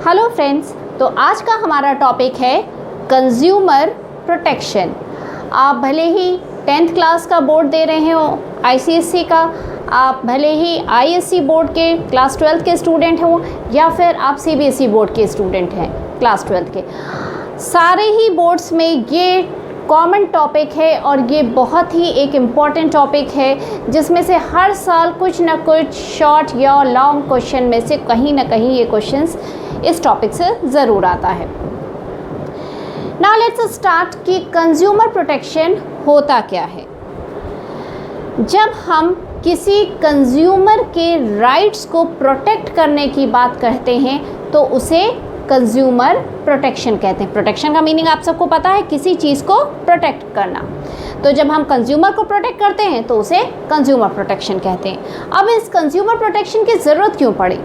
Hello friends, तो आज का हमारा टॉपिक है कंज्यूमर प्रोटेक्शन। आप भले ही 10th क्लास का बोर्ड दे रहे हो आईसीएसई का, आप भले ही आईएससी बोर्ड के क्लास 12 के स्टूडेंट हो या फिर आप सीबीएसई बोर्ड के स्टूडेंट हैं क्लास 12 के, सारे ही बोर्ड्स में ये कॉमन टॉपिक है और ये बहुत ही एक इम्पॉर्टेंट टॉपिक है जिसमें से हर साल कुछ ना कुछ शॉर्ट या लॉन्ग क्वेश्चन में से कहीं ना कहीं ये क्वेश्चंस इस टॉपिक से ज़रूर आता है। नाउ लेट्स स्टार्ट कि कंज्यूमर प्रोटेक्शन होता क्या है। जब हम किसी कंज्यूमर के राइट्स को प्रोटेक्ट करने की बात करते हैं तो उसे कंज्यूमर प्रोटेक्शन कहते हैं। प्रोटेक्शन का मीनिंग आप सबको पता है, किसी चीज़ को प्रोटेक्ट करना। तो जब हम कंज्यूमर को प्रोटेक्ट करते हैं तो उसे कंज्यूमर प्रोटेक्शन कहते हैं। अब इस कंज्यूमर प्रोटेक्शन की ज़रूरत क्यों पड़ी?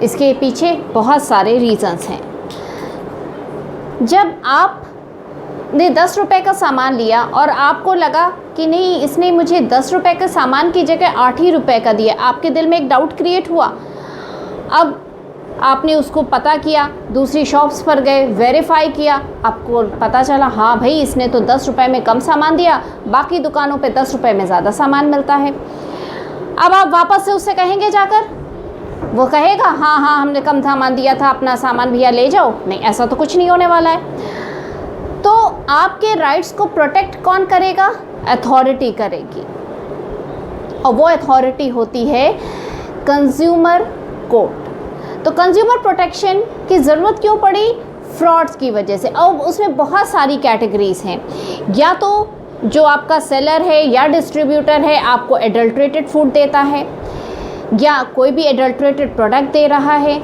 इसके पीछे बहुत सारे रीज़न्स हैं। जब आपने 10 रुपये का सामान लिया और आपको लगा कि नहीं, इसने मुझे 10 रुपये के सामान की जगह 8 ही रुपये का दिया, आपके दिल में एक डाउट क्रिएट हुआ। अब आपने उसको पता किया, दूसरी शॉप्स पर गए, वेरीफाई किया, आपको पता चला हाँ भाई इसने तो 10 रुपये में कम सामान दिया, बाकी दुकानों पे 10 रुपये में ज़्यादा सामान मिलता है। अब आप वापस से उससे कहेंगे जाकर, वो कहेगा हाँ हाँ हमने कम सामान दिया था, अपना सामान भैया ले जाओ? नहीं, ऐसा तो कुछ नहीं होने वाला है। तो आपके राइट्स को प्रोटेक्ट कौन करेगा? अथॉरिटी करेगी, और वो अथॉरिटी होती है कंज्यूमर कोर्ट। तो कंज्यूमर प्रोटेक्शन की ज़रूरत क्यों पड़ी? फ्रॉड्स की वजह से। अब उसमें बहुत सारी कैटेगरीज़ हैं। या तो जो आपका सेलर है या डिस्ट्रीब्यूटर है आपको एडल्ट्रेटेड फूड देता है, या कोई भी एडल्ट्रेटेड प्रोडक्ट दे रहा है,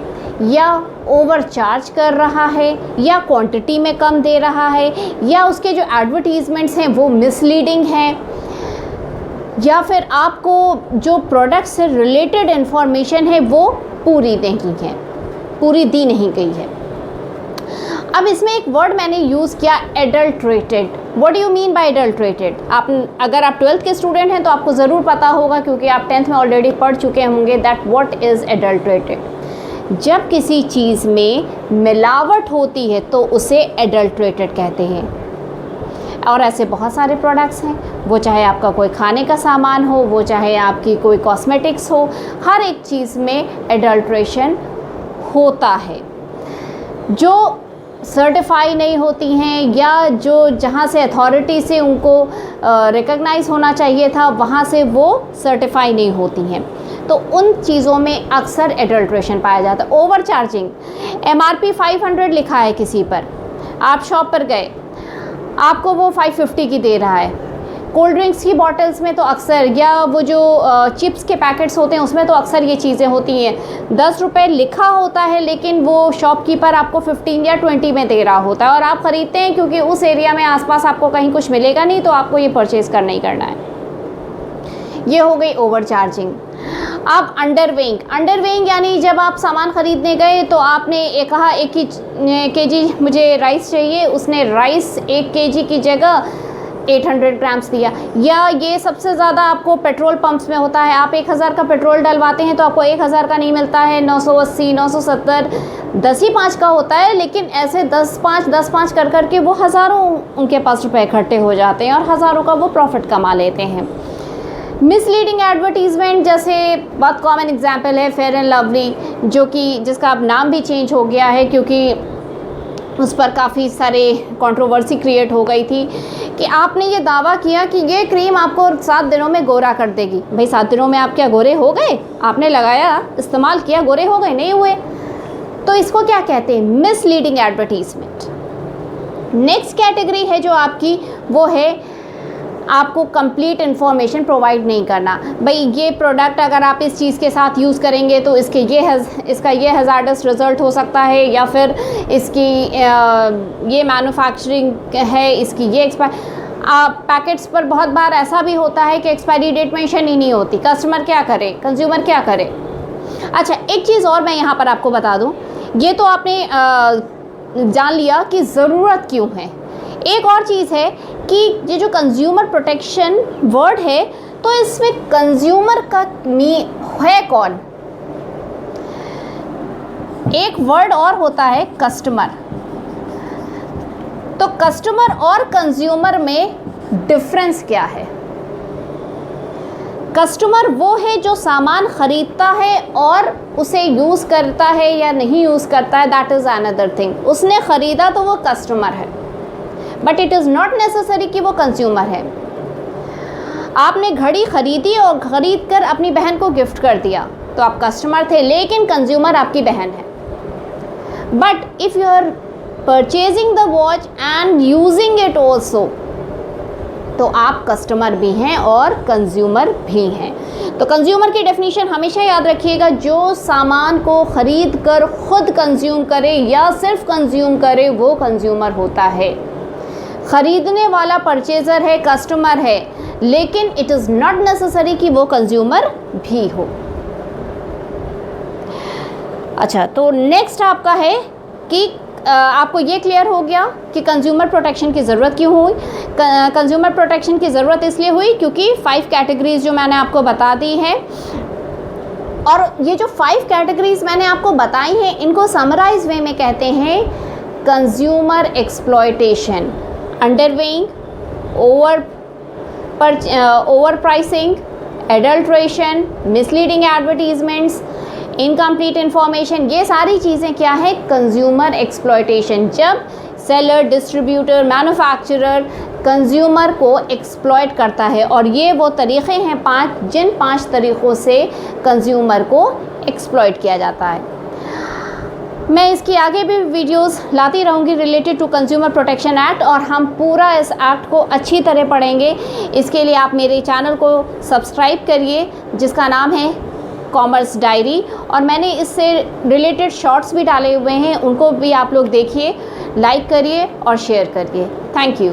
या ओवर चार्ज कर रहा है, या क्वांटिटी में कम दे रहा है, या उसके जो एडवर्टीज़मेंट्स हैं वो मिसलीडिंग हैं, या फिर आपको जो प्रोडक्ट से रिलेटेड इन्फॉर्मेशन है वो पूरी दी नहीं गई है। अब इसमें एक वर्ड मैंने यूज़ किया, adulterated. What do you mean by adulterated? अगर आप 12th के स्टूडेंट हैं तो आपको ज़रूर पता होगा, क्योंकि आप 10th में ऑलरेडी पढ़ चुके होंगे दैट व्हाट इज़ एडल्ट्रेटेड। जब किसी चीज़ में मिलावट होती है तो उसे एडल्ट्रेटेड कहते हैं। और ऐसे बहुत सारे प्रोडक्ट्स हैं, वो चाहे आपका कोई खाने का सामान हो, वो चाहे आपकी कोई कॉस्मेटिक्स हो, हर एक चीज़ में एडल्ट्रेशन होता है। जो सर्टिफाई नहीं होती हैं या जो जहाँ से अथॉरिटी से उनको रिकॉग्नाइज होना चाहिए था वहाँ से वो सर्टिफाई नहीं होती हैं, तो उन चीज़ों में अक्सर एडल्ट्रेशन पाया जाता है। ओवर चार्जिंग, MRP 500 लिखा है किसी पर, आप शॉप पर गए, आपको वो 550 की दे रहा है। कोल्ड ड्रिंक्स की बॉटल्स में तो अक्सर, या वो जो चिप्स के पैकेट्स होते हैं उसमें तो अक्सर ये चीज़ें होती हैं। 10 रुपये लिखा होता है लेकिन वो शॉपकीपर आपको 15 या 20 में दे रहा होता है, और आप ख़रीदते हैं क्योंकि उस एरिया में आसपास आपको कहीं कुछ मिलेगा नहीं, तो आपको ये परचेज़ करना ही करना है। ये हो गई ओवर चार्जिंग। अब अंडरवेइंग यानी जब आप सामान ख़रीदने गए तो आपने कहा 1 kg मुझे राइस चाहिए, उसने राइस 1 kg की जगह 800 ग्राम्स दिया। या ये सबसे ज़्यादा आपको पेट्रोल पंप्स में होता है, आप 1000 का पेट्रोल डलवाते हैं तो आपको 1000 का नहीं मिलता है, 980, 970, 10 ही 5 का होता है, लेकिन ऐसे 10-5 कर करके वो हज़ारों उनके पास रुपए इकट्ठे हो जाते हैं और हज़ारों का वो प्रॉफिट कमा लेते हैं। मिसलीडिंग एडवर्टीज़मेंट, जैसे बहुत कॉमन एग्जांपल है फेयर एंड लवली, जो कि जिसका अब नाम भी चेंज हो गया है क्योंकि उस पर काफ़ी सारे कंट्रोवर्सी क्रिएट हो गई थी कि आपने ये दावा किया कि ये क्रीम आपको 7 दिनों में गोरा कर देगी। भाई 7 दिनों में आप क्या गोरे हो गए? आपने लगाया, इस्तेमाल किया, गोरे हो गए? नहीं हुए। तो इसको क्या कहते हैं? Misleading advertisement. नेक्स्ट कैटेगरी है जो आपकी, वो है आपको कंप्लीट इन्फॉर्मेशन प्रोवाइड नहीं करना। भाई ये प्रोडक्ट अगर आप इस चीज़ के साथ यूज़ करेंगे तो इसका ये हज़ार्डस रिज़ल्ट हो सकता है, या फिर इसकी ये मैन्युफैक्चरिंग है, इसकी ये पैकेट्स पर बहुत बार ऐसा भी होता है कि एक्सपायरी डेट मेंशन ही नहीं होती। कस्टमर क्या करे, कंज्यूमर क्या करे? अच्छा, एक चीज़ और मैं यहाँ पर आपको बता दूँ, ये तो आपने जान लिया कि ज़रूरत क्यों है। एक और चीज़ है कि ये जो कंज्यूमर प्रोटेक्शन वर्ड है तो इसमें कंज्यूमर का है कौन? एक वर्ड और होता है कस्टमर। तो कस्टमर और कंज्यूमर में डिफरेंस क्या है? कस्टमर वो है जो सामान ख़रीदता है और उसे यूज़ करता है या नहीं यूज़ करता है, दैट इज़ अनदर थिंग। उसने ख़रीदा तो वो कस्टमर है, but it is not necessary कि वो कंज्यूमर है। आपने घड़ी ख़रीदी और ख़रीद कर अपनी बहन को गिफ्ट कर दिया तो आप कस्टमर थे, लेकिन कंज्यूमर आपकी बहन है। But if you are purchasing the watch and using it also, तो आप कस्टमर भी हैं और कंज्यूमर भी हैं। तो कंज्यूमर की डेफिनेशन हमेशा याद रखिएगा, जो सामान को ख़रीद कर ख़ुद कंज्यूम करे या सिर्फ कंज्यूम करे वो कंज्यूमर होता है। ख़रीदने वाला परचेज़र है, कस्टमर है, लेकिन इट इज़ नॉट नेसेसरी कि वो कंज्यूमर भी हो। अच्छा, तो नेक्स्ट आपका है कि आपको ये क्लियर हो गया कि कंज्यूमर प्रोटेक्शन की ज़रूरत क्यों हुई। कंज्यूमर प्रोटेक्शन की ज़रूरत इसलिए हुई क्योंकि 5 कैटेगरीज़ जो मैंने आपको बता दी हैं, और ये जो 5 कैटेगरीज़ मैंने आपको बताई हैं, इनको समराइज वे में कहते हैं consumer exploitation, underweighing, overpricing, adulteration, misleading advertisements, incomplete information. ये सारी चीज़ें क्या है? Consumer exploitation. जब सेलर, डिस्ट्रीब्यूटर, मैन्युफैक्चरर कंज्यूमर को एक्सप्लॉयट करता है, और ये वो तरीक़े हैं 5, जिन 5 तरीक़ों से कंज्यूमर को एक्सप्लॉयट किया जाता है। मैं इसकी आगे भी वीडियोस लाती रहूँगी related to consumer protection act, और हम पूरा इस एक्ट को अच्छी तरह पढ़ेंगे। इसके लिए आप मेरे चैनल को सब्सक्राइब करिए जिसका नाम है कॉमर्स डायरी, और मैंने इससे रिलेटेड शॉर्ट्स भी डाले हुए हैं, उनको भी आप लोग देखिए, लाइक करिए और शेयर करिए। Thank you.